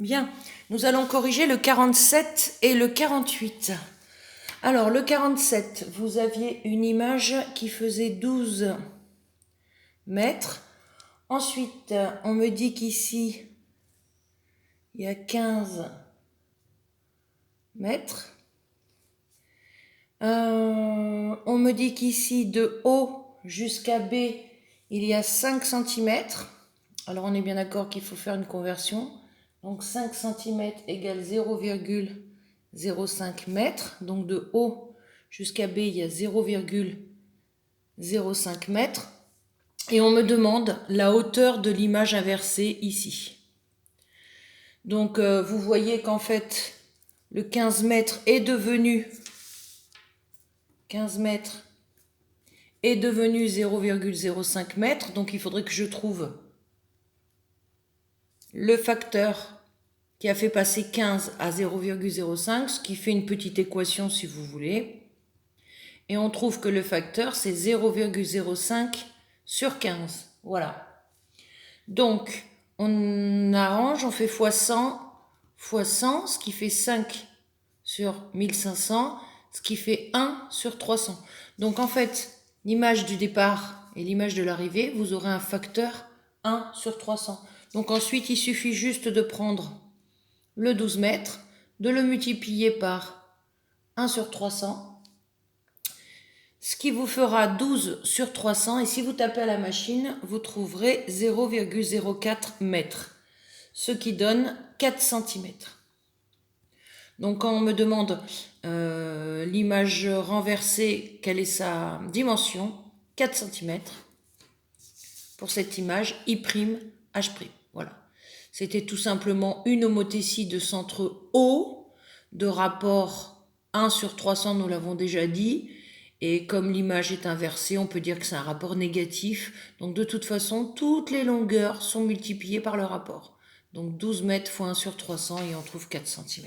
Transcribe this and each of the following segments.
Bien, nous allons corriger le 47 et le 48. Alors, le 47, vous aviez une image qui faisait 12 mètres. Ensuite, on me dit qu'ici, il y a 15 mètres. On me dit qu'ici, de haut jusqu'à B, il y a 5 cm. Alors, on est bien d'accord qu'il faut faire une conversion. Donc, 5 cm égale 0,05 mètres. Donc, de haut jusqu'à B, il y a 0,05 mètres. Et on me demande la hauteur de l'image inversée ici. Donc, vous voyez qu'en fait, le 15 mètres est devenu 0,05 mètres. Donc, il faudrait que je trouve le facteur qui a fait passer 15 à 0,05, ce qui fait une petite équation si vous voulez. Et on trouve que le facteur, c'est 0,05 sur 15. Voilà. Donc, on arrange, on fait fois 100, ce qui fait 5 sur 1500, ce qui fait 1 sur 300. Donc, en fait, l'image du départ et l'image de l'arrivée, vous aurez un facteur 1 sur 300. Donc, ensuite, il suffit juste de prendre le 12 mètres, de le multiplier par 1 sur 300, ce qui vous fera 12 sur 300. Et si vous tapez à la machine, vous trouverez 0,04 mètres, ce qui donne 4 cm. Donc quand on me demande l'image renversée, quelle est sa dimension, 4 cm pour cette image I', H'. Voilà. C'était tout simplement une homothétie de centre O, de rapport 1 sur 300, nous l'avons déjà dit. Et comme l'image est inversée, on peut dire que c'est un rapport négatif. Donc de toute façon, toutes les longueurs sont multipliées par le rapport. Donc 12 mètres fois 1 sur 300 et on trouve 4 cm.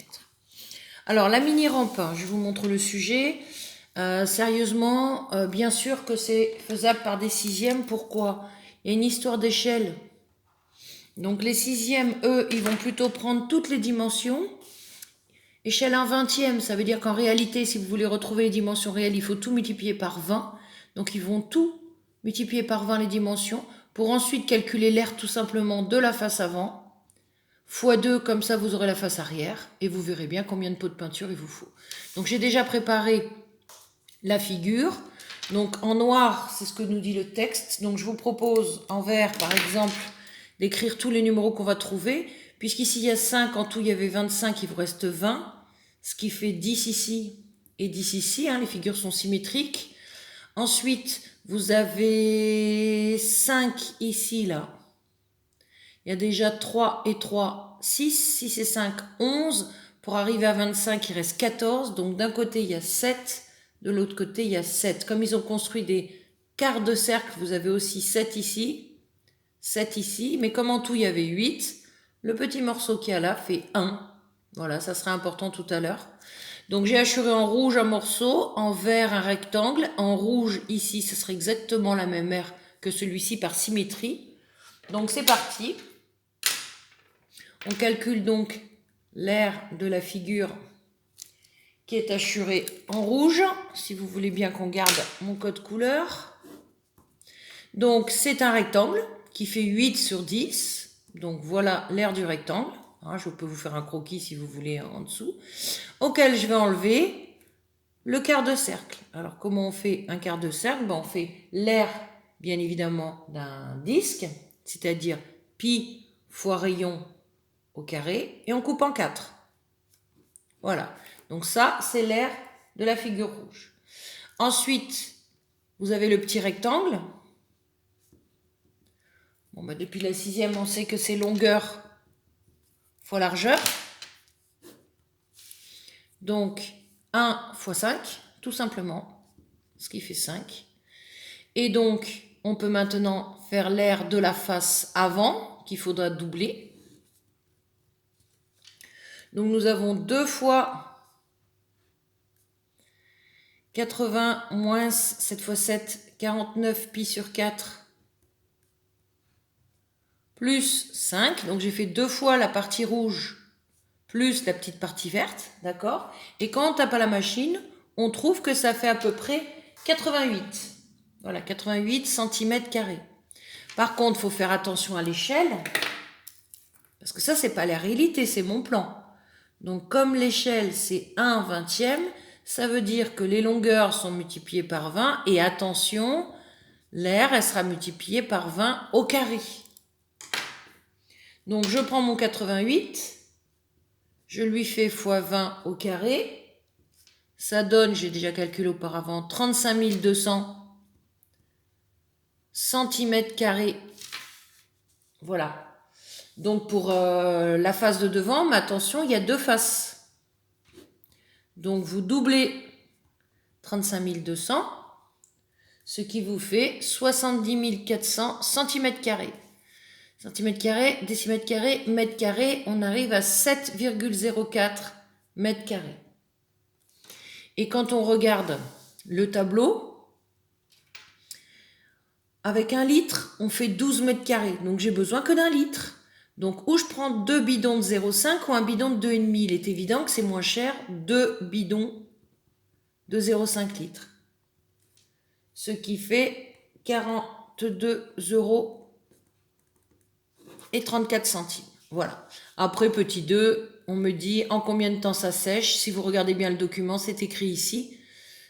Alors la mini-rampe, je vous montre le sujet. Sérieusement, bien sûr que c'est faisable par des sixièmes. Pourquoi ? Il y a une histoire d'échelle. Donc les sixièmes, eux, ils vont plutôt prendre toutes les dimensions. Échelle 1/20, ça veut dire qu'en réalité, si vous voulez retrouver les dimensions réelles, il faut tout multiplier par 20. Donc ils vont tout multiplier par 20 les dimensions pour ensuite calculer l'aire tout simplement de la face avant. Fois 2, comme ça vous aurez la face arrière. Et vous verrez bien combien de pots de peinture il vous faut. Donc j'ai déjà préparé la figure. Donc en noir, c'est ce que nous dit le texte. Donc je vous propose en vert, par exemple, d'écrire tous les numéros qu'on va trouver. Puisqu'ici il y a 5, en tout il y avait 25, il vous reste 20. Ce qui fait 10 ici et 10 ici. Les figures sont symétriques. Ensuite, vous avez 5 ici, là. Il y a déjà 3 et 3, 6. 6 et 5, 11. Pour arriver à 25, il reste 14. Donc d'un côté, il y a 7. De l'autre côté, il y a 7. Comme ils ont construit des quarts de cercle, vous avez aussi 7 ici. 7 ici. Mais comme en tout, il y avait 8. Le petit morceau qu'il y a là fait 1. Voilà, ça sera important tout à l'heure. Donc j'ai hachuré en rouge un morceau, en vert un rectangle. En rouge, ici, ce serait exactement la même aire que celui-ci par symétrie. Donc c'est parti. On calcule donc l'aire de la figure qui est hachurée en rouge. Si vous voulez bien qu'on garde mon code couleur. Donc c'est un rectangle qui fait 8 sur 10. Donc voilà l'aire du rectangle. Je peux vous faire un croquis si vous voulez en dessous. Auquel je vais enlever le quart de cercle. Alors comment on fait un quart de cercle ? On fait l'aire bien évidemment d'un disque, c'est-à-dire pi fois rayon au carré, et on coupe en 4. Voilà, donc ça c'est l'aire de la figure rouge. Ensuite, vous avez le petit rectangle. Depuis la sixième, on sait que c'est longueur fois largeur. Donc 1 fois 5, tout simplement, ce qui fait 5. Et donc, on peut maintenant faire l'aire de la face avant, qu'il faudra doubler. Donc nous avons 2 fois 80 moins 7 fois 7, 49 pi sur 4, plus 5. Donc j'ai fait 2 fois la partie rouge plus la petite partie verte, d'accord? Et quand on tape à la machine, on trouve que ça fait à peu près 88. Voilà, 88 cm². Par contre, il faut faire attention à l'échelle, parce que ça, c'est pas la réalité, c'est mon plan. Donc, comme l'échelle, c'est 1/20, ça veut dire que les longueurs sont multipliées par 20, et attention, l'air, elle sera multipliée par 20 au carré. Donc, je prends mon 88, je lui fais fois 20 au carré. Ça donne, j'ai déjà calculé auparavant, 35 200 cm². Voilà. Donc, pour la face de devant, mais attention, il y a deux faces. Donc, vous doublez 35 200, ce qui vous fait 70 400 cm². Centimètres carrés, décimètres carrés, mètres carrés, on arrive à 7,04 mètres carrés. Et quand on regarde le tableau, avec 1 litre, on fait 12 mètres carrés. Donc j'ai besoin que d'1 litre. Donc ou je prends 2 bidons de 0,5 ou un bidon de 2,5. Il est évident que c'est moins cher 2 bidons de 0,5 litres. Ce qui fait 42,34 €. Voilà. Après, petit 2, on me dit en combien de temps ça sèche. Si vous regardez bien le document, c'est écrit ici.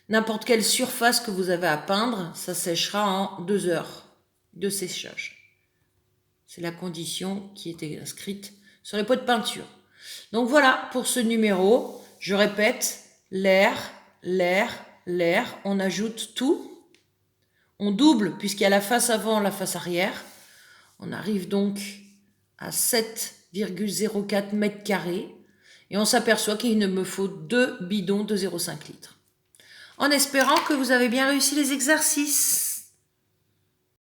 N'importe quelle surface que vous avez à peindre, ça séchera en 2 heures de séchage. C'est la condition qui était inscrite sur les pots de peinture. Donc voilà pour ce numéro. Je répète, l'air, l'air, l'air. On ajoute tout. On double puisqu'il y a la face avant, la face arrière. On arrive donc à 7,04 mètres carrés et on s'aperçoit qu'il me faut 2 bidons de 0,5 litres. En espérant que vous avez bien réussi les exercices.